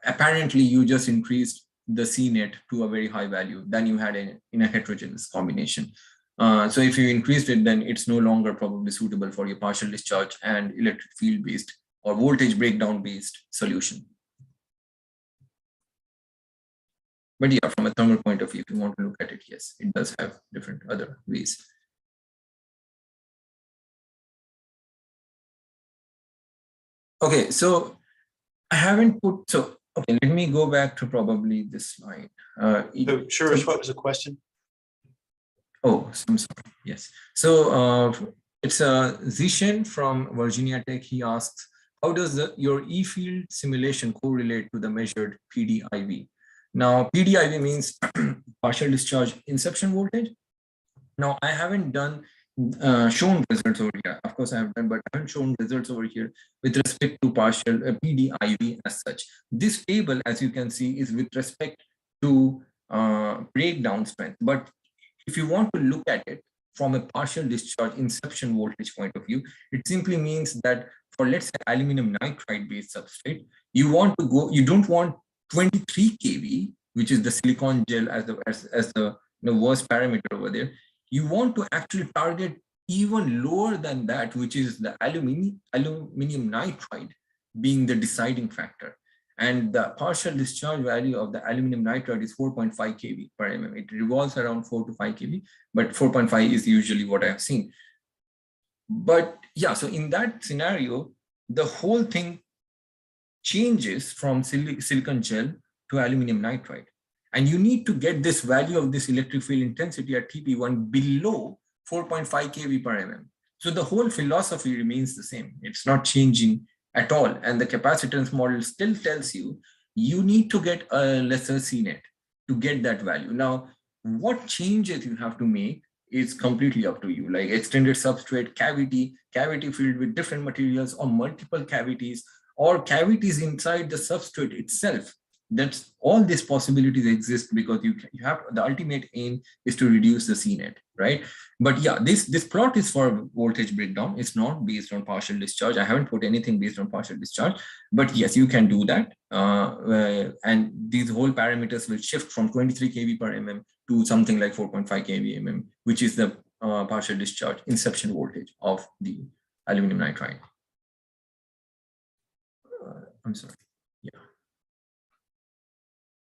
apparently you just increased the CNET to a very high value than you had in a heterogeneous combination. So if you increased it, then it's no longer probably suitable for your partial discharge and electric field based or voltage breakdown based solution. But yeah, from a thermal point of view, if you want to look at it, yes, it does have different other ways. Okay, so I haven't put, so, okay, let me go back to probably this slide. So, sure, what was the question? Oh, I'm sorry, yes. So it's Zishen from Virginia Tech. He asks, how does your E-field simulation correlate to the measured PDIV? Now, PDIV means partial discharge inception voltage. Now, I haven't done shown results over here. Of course, I have done, but I haven't shown results over here with respect to partial PDIV as such. This table, as you can see, is with respect to breakdown strength. But if you want to look at it from a partial discharge inception voltage point of view, it simply means that for, let's say, aluminum nitride based substrate, you don't want 23 kV, which is the silicon gel as the worst parameter over there. You want to actually target even lower than that, which is the aluminum nitride being the deciding factor. And the partial discharge value of the aluminum nitride is 4.5 kV per mm. It revolves around 4 to 5 kV, but 4.5 is usually what I have seen. But yeah, so in that scenario, the whole thing changes from silicon gel to aluminum nitride. And you need to get this value of this electric field intensity at TP1 below 4.5 kV per mm. So the whole philosophy remains the same. It's not changing at all. And the capacitance model still tells you, you need to get a lesser CNET to get that value. Now, what changes you have to make is completely up to you, like extended substrate, cavity filled with different materials, or multiple cavities, or cavities inside the substrate itself. That's all these possibilities exist because you have, the ultimate aim is to reduce the CNET, right? But yeah, this plot is for voltage breakdown. It's not based on partial discharge. I haven't put anything based on partial discharge, but yes, you can do that. And these whole parameters will shift from 23 kV per mm to something like 4.5 kV mm, which is the partial discharge inception voltage of the aluminum nitride. I'm sorry. Yeah.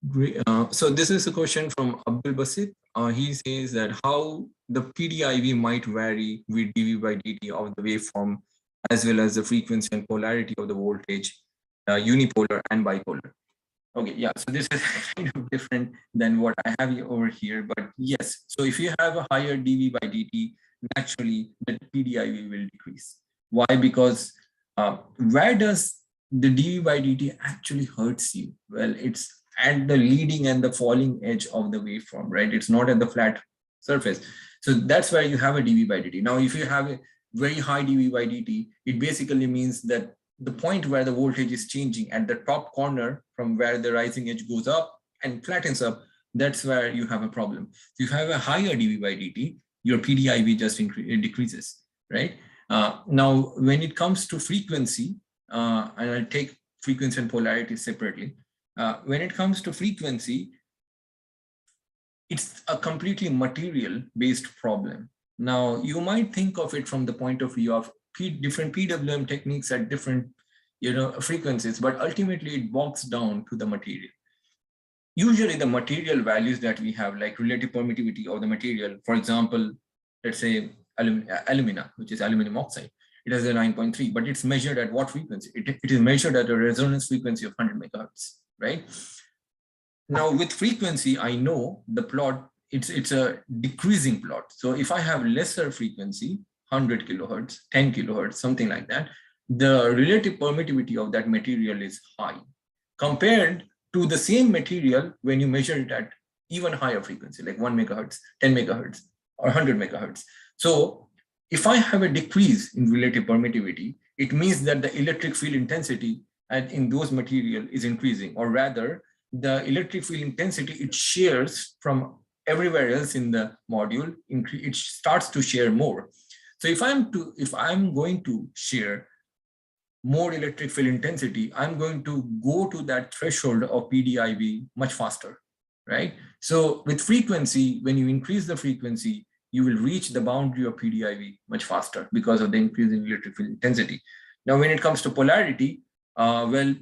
Great. So this is a question from Abdul Basit. He says that how the PDIV might vary with dV by dt of the waveform, as well as the frequency and polarity of the voltage, unipolar and bipolar. Okay, yeah, so this is kind of different than what I have over here, but yes, so if you have a higher dV by dt, naturally the PDIV will decrease. Why? Because where does the dV by dt actually hurts you? Well, it's at the leading and the falling edge of the waveform, right? It's not at the flat surface. So that's where you have a dV by dt. Now, if you have a very high dV by dt, it basically means that the point where the voltage is changing at the top corner from where the rising edge goes up and flattens up, that's where you have a problem. So if you have a higher dV by dt, your PDIV just decreases, right? Now, when it comes to frequency, and I'll take frequency and polarity separately. When it comes to frequency, it's a completely material-based problem. Now, you might think of it from the point of view of different PWM techniques at different frequencies, but ultimately it boils down to the material. Usually the material values that we have, like relative permittivity of the material, for example, let's say alumina, which is aluminum oxide, it has a 9.3, but it's measured at what frequency? It is measured at a resonance frequency of 100 megahertz, right? Now with frequency, I know the plot, it's a decreasing plot. So if I have lesser frequency, 100 kilohertz, 10 kilohertz, something like that, the relative permittivity of that material is high compared to the same material when you measure it at even higher frequency, like 1 megahertz, 10 megahertz, or 100 megahertz. So if I have a decrease in relative permittivity, it means that the electric field intensity in those material is increasing, or rather the electric field intensity, it shares from everywhere else in the module, it starts to share more. So if I'm going to share more electric field intensity, I'm going to go to that threshold of PDIV much faster, right? So with frequency, when you increase the frequency, you will reach the boundary of PDIV much faster because of the increase in electric field intensity. Now, when it comes to polarity, well,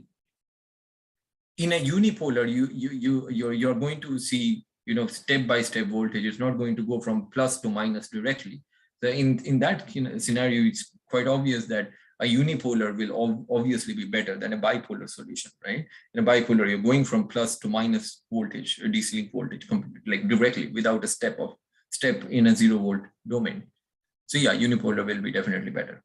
in a unipolar, you're going to see, step-by-step voltage. It's not going to go from plus to minus directly. So in that scenario, it's quite obvious that a unipolar will obviously be better than a bipolar solution, right? In a bipolar, you're going from plus to minus voltage, or DC link voltage, like directly without a step in a 0 volt domain. So yeah, unipolar will be definitely better.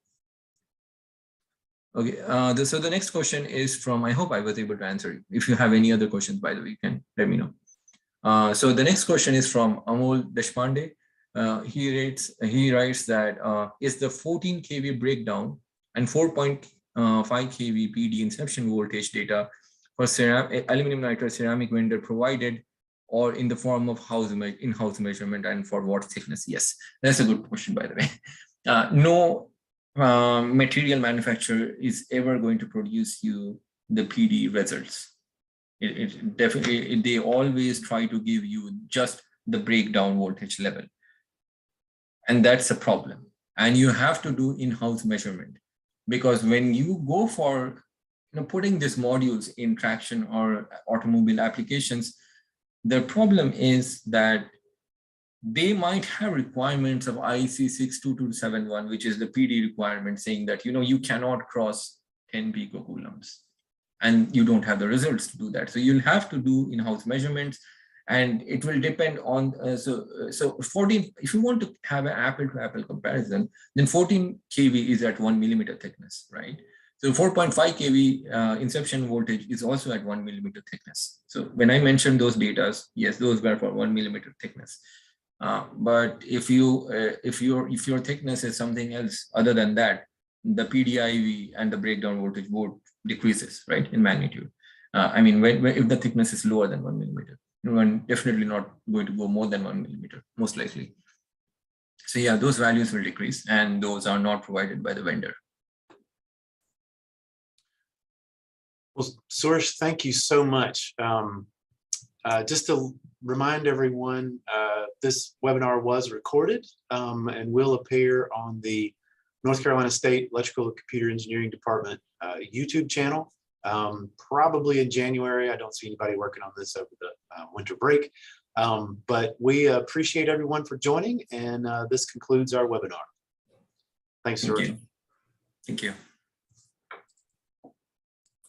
Okay, so the next question is from, I hope I was able to answer it. If you have any other questions, by the way, you can let me know. So the next question is from Amol Deshpande. He writes that is the 14 kV breakdown and 4.5 kV PD inception voltage data for aluminum nitride ceramic vendor provided, or in the form of in-house measurement, and for what thickness? Yes, that's a good question, by the way. No material manufacturer is ever going to produce you the PD results. It definitely, they always try to give you just the breakdown voltage level. And that's a problem. And you have to do in-house measurement, because when you go for putting these modules in traction or automobile applications, the problem is that they might have requirements of IEC 62271, which is the PD requirement, saying that you cannot cross 10 picocoulombs, and you don't have the results to do that. So you'll have to do in-house measurements, and it will depend on so 14. If you want to have an apple-to-apple comparison, then 14 kV is at 1 millimeter thickness, right? So 4.5 kV inception voltage is also at 1 millimeter thickness. So when I mentioned those data, yes, those were for 1 millimeter thickness. But if your thickness is something else other than that, the PDIV and the breakdown voltage both decreases, right, in magnitude. I mean, if the thickness is lower than 1 millimeter, you're definitely not going to go more than 1 millimeter, most likely. So yeah, those values will decrease, and those are not provided by the vendor. Well, Suresh, thank you so much. Just to remind everyone, this webinar was recorded and will appear on the North Carolina State Electrical and Computer Engineering Department YouTube channel. probably in January. I don't see anybody working on this over the winter break. But we appreciate everyone for joining, and this concludes our webinar. Thanks, sir. Thank you.